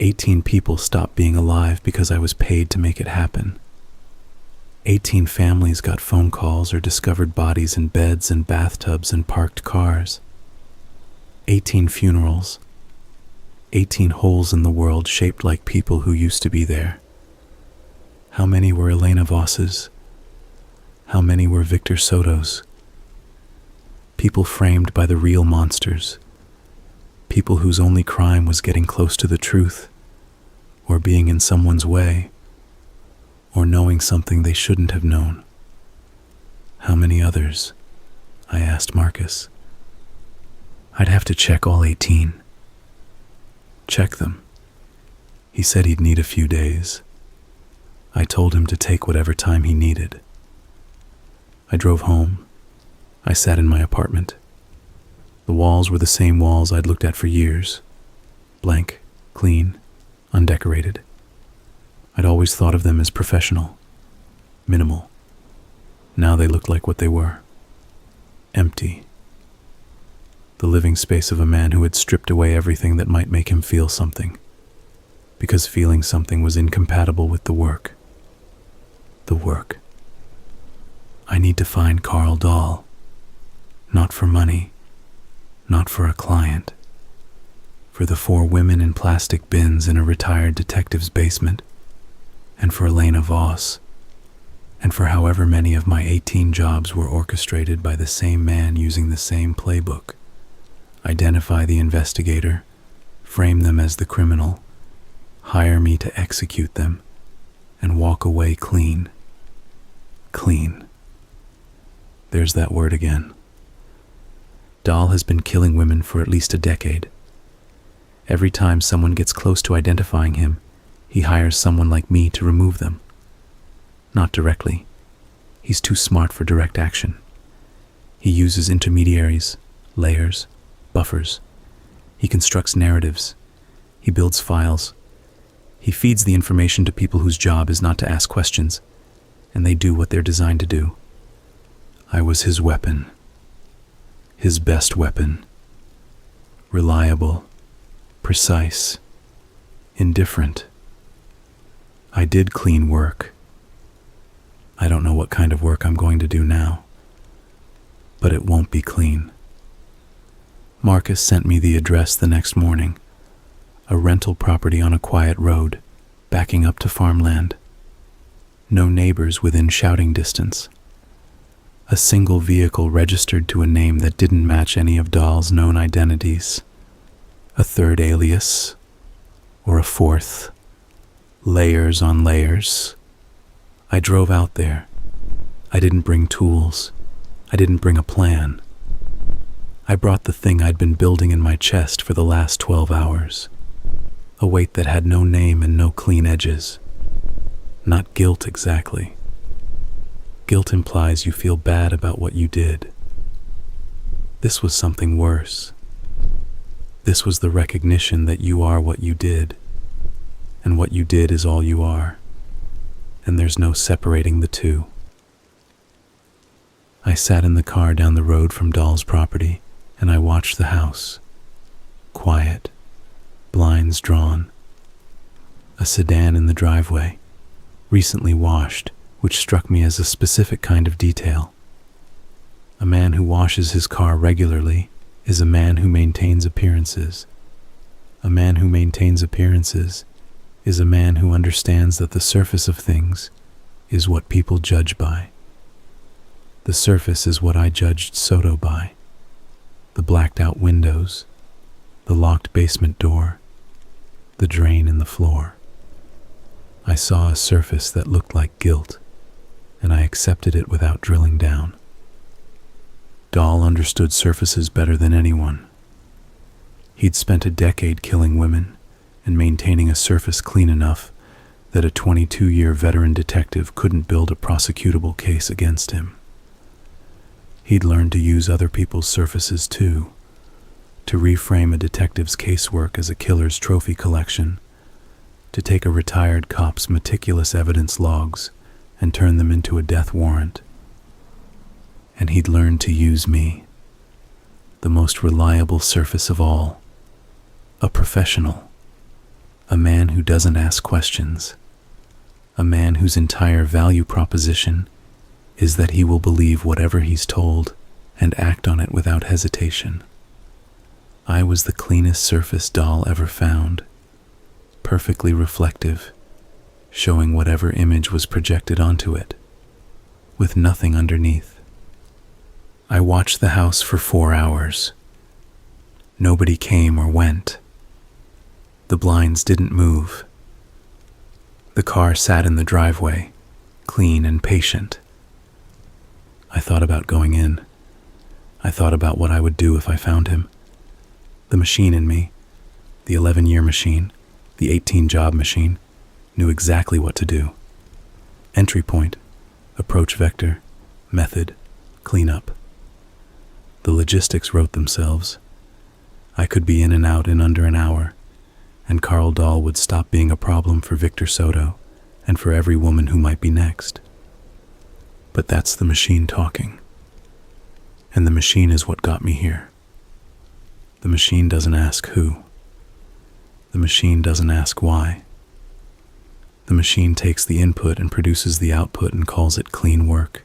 18 people stopped being alive because I was paid to make it happen. 18 families got phone calls or discovered bodies in beds and bathtubs and parked cars. 18 funerals. 18 holes in the world shaped like people who used to be there. How many were Elena Voss's? How many were Victor Soto's? People framed by the real monsters. People whose only crime was getting close to the truth, or being in someone's way, or knowing something they shouldn't have known. How many others? I asked Marcus. I'd have to check all 18. Check them. He said he'd need a few days. I told him to take whatever time he needed. I drove home. I sat in my apartment. The walls were the same walls I'd looked at for years. Blank, clean, undecorated. I'd always thought of them as professional, minimal. Now they looked like what they were. Empty. The living space of a man who had stripped away everything that might make him feel something, because feeling something was incompatible with the work. The work. I need to find Carl Dahl. Not for money, not for a client. For the 4 women in plastic bins in a retired detective's basement, and for Elena Voss, and for however many of my 18 jobs were orchestrated by the same man using the same playbook. Identify the investigator, frame them as the criminal, hire me to execute them, and walk away clean. Clean. There's that word again. Dahl has been killing women for at least a decade. Every time someone gets close to identifying him, he hires someone like me to remove them. Not directly. He's too smart for direct action. He uses intermediaries, layers, buffers. He constructs narratives. He builds files. He feeds the information to people whose job is not to ask questions, and they do what they're designed to do. I was his weapon. His best weapon. Reliable, precise, indifferent. I did clean work. I don't know what kind of work I'm going to do now, but it won't be clean. Marcus sent me the address the next morning, a rental property on a quiet road, backing up to farmland. No neighbors within shouting distance. A single vehicle registered to a name that didn't match any of Dahl's known identities. A third alias, or a fourth. Layers on layers. I drove out there. I didn't bring tools. I didn't bring a plan. I brought the thing I'd been building in my chest for the last 12 hours. A weight that had no name and no clean edges. Not guilt exactly. Guilt implies you feel bad about what you did. This was something worse. This was the recognition that you are what you did, and what you did is all you are, and there's no separating the two. I sat in the car down the road from Dahl's property, and I watched the house. Quiet, blinds drawn. A sedan in the driveway, recently washed, which struck me as a specific kind of detail. A man who washes his car regularly is a man who maintains appearances. A man who maintains appearances is a man who understands that the surface of things is what people judge by. The surface is what I judged Soto by. The blacked-out windows, the locked basement door, the drain in the floor. I saw a surface that looked like guilt, and I accepted it without drilling down. Dahl understood surfaces better than anyone. He'd spent a decade killing women and maintaining a surface clean enough that a 22-year veteran detective couldn't build a prosecutable case against him. He'd learned to use other people's surfaces too, to reframe a detective's casework as a killer's trophy collection, to take a retired cop's meticulous evidence logs and turn them into a death warrant. And he'd learned to use me, the most reliable surface of all, a professional, a man who doesn't ask questions, a man whose entire value proposition is that he will believe whatever he's told and act on it without hesitation. I was the cleanest surface Dahl ever found, perfectly reflective, showing whatever image was projected onto it, with nothing underneath. I watched the house for 4 hours. Nobody came or went. The blinds didn't move. The car sat in the driveway, clean and patient. I thought about going in. I thought about what I would do if I found him. The machine in me, the 11-year machine, the 18-job machine, knew exactly what to do. Entry point, approach vector, method, cleanup. The logistics wrote themselves. I could be in and out in under an hour, and Carl Dahl would stop being a problem for Victor Soto and for every woman who might be next. But that's the machine talking. And the machine is what got me here. The machine doesn't ask who. The machine doesn't ask why. The machine takes the input and produces the output and calls it clean work.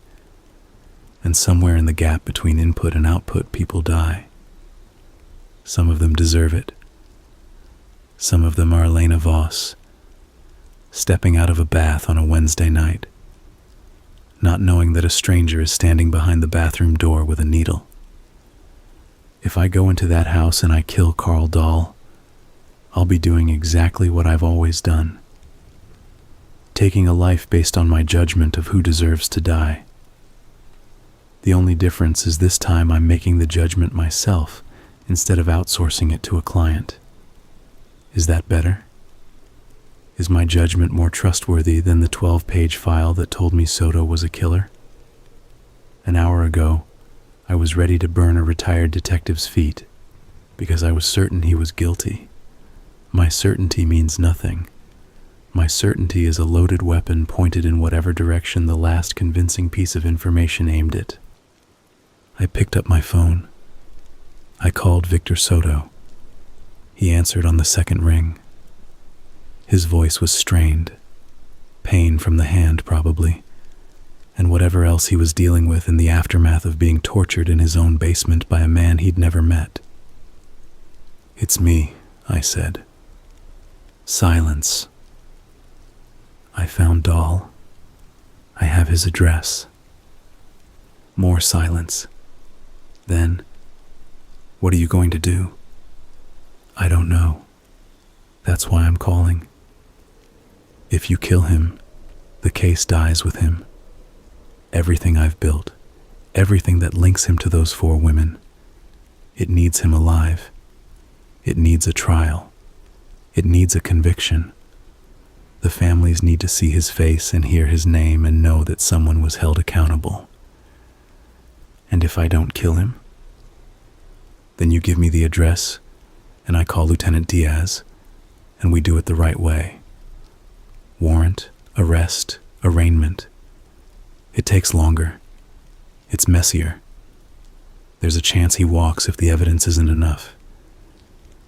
And somewhere in the gap between input and output, people die. Some of them deserve it. Some of them are Elena Voss, stepping out of a bath on a Wednesday night, not knowing that a stranger is standing behind the bathroom door with a needle. If I go into that house and I kill Carl Dahl, I'll be doing exactly what I've always done, taking a life based on my judgment of who deserves to die. The only difference is this time I'm making the judgment myself instead of outsourcing it to a client. Is that better? Is my judgment more trustworthy than the 12-page file that told me Soto was a killer? An hour ago, I was ready to burn a retired detective's feet because I was certain he was guilty. My certainty means nothing. My certainty is a loaded weapon pointed in whatever direction the last convincing piece of information aimed it. I picked up my phone. I called Victor Soto. He answered on the second ring. His voice was strained, pain from the hand probably, and whatever else he was dealing with in the aftermath of being tortured in his own basement by a man he'd never met. "It's me," I said. Silence. "I found Dahl. I have his address." More silence. Then, "What are you going to do?" "I don't know. That's why I'm calling. If you kill him, the case dies with him. Everything I've built, everything that links him to those 4 women, it needs him alive. It needs a trial. It needs a conviction. The families need to see his face and hear his name and know that someone was held accountable. And if I don't kill him, then you give me the address and I call Lieutenant Diaz, and we do it the right way. Warrant, arrest, arraignment. It takes longer. It's messier. There's a chance he walks if the evidence isn't enough.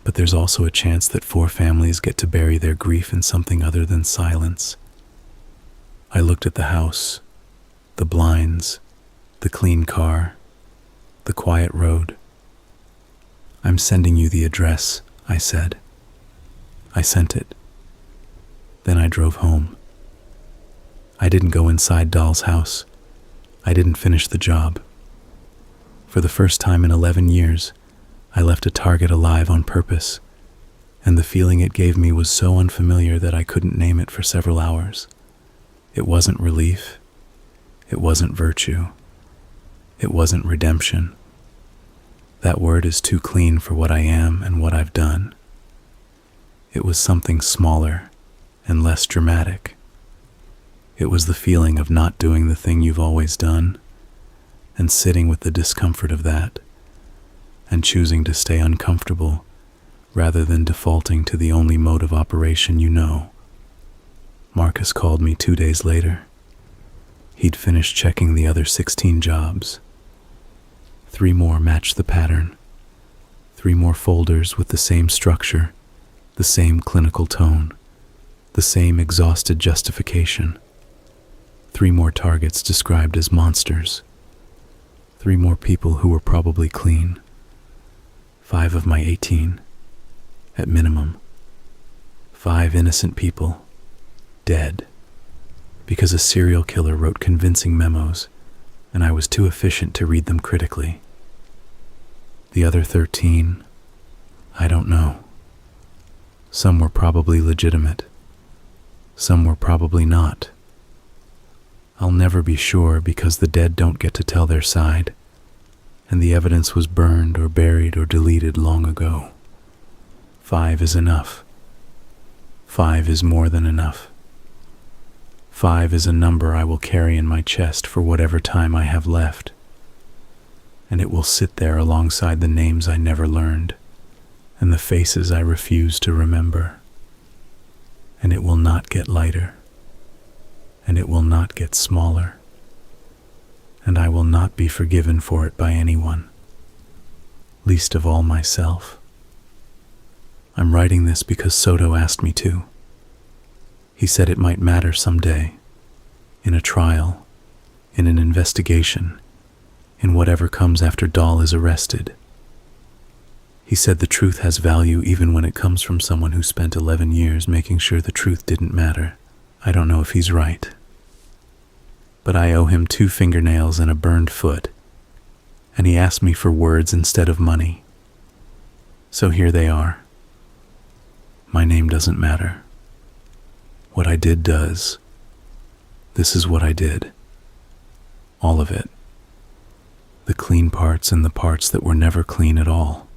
But there's also a chance that 4 families get to bury their grief in something other than silence. I looked at the house, the blinds, the clean car, the quiet road. "I'm sending you the address," I said. I sent it. Then I drove home. I didn't go inside Dahl's house. I didn't finish the job. For the first time in 11 years, I left a target alive on purpose, and the feeling it gave me was so unfamiliar that I couldn't name it for several hours. It wasn't relief. It wasn't virtue. It wasn't redemption. That word is too clean for what I am and what I've done. It was something smaller and less dramatic. It was the feeling of not doing the thing you've always done, and sitting with the discomfort of that, and choosing to stay uncomfortable rather than defaulting to the only mode of operation you know. Marcus called me 2 days later. He'd finished checking the other 16 jobs. 3 more matched the pattern. 3 more folders with the same structure, the same clinical tone, the same exhausted justification. 3 more targets described as monsters. 3 more people who were probably clean. 5 of my 18, at minimum. 5 innocent people, dead, because a serial killer wrote convincing memos, and I was too efficient to read them critically. The other 13, I don't know. Some were probably legitimate. Some were probably not. I'll never be sure because the dead don't get to tell their side, and the evidence was burned or buried or deleted long ago. 5 is enough. 5 is more than enough. 5 is a number I will carry in my chest for whatever time I have left, and it will sit there alongside the names I never learned and the faces I refuse to remember. And it will not get lighter, and it will not get smaller, and I will not be forgiven for it by anyone, least of all myself. I'm writing this because Soto asked me to. He said it might matter someday, in a trial, in an investigation, in whatever comes after Dahl is arrested. He said the truth has value even when it comes from someone who spent 11 years making sure the truth didn't matter. I don't know if he's right, but I owe him 2 fingernails and a burned foot, and he asked me for words instead of money. So here they are. My name doesn't matter. What I did does. This is what I did. All of it. The clean parts and the parts that were never clean at all.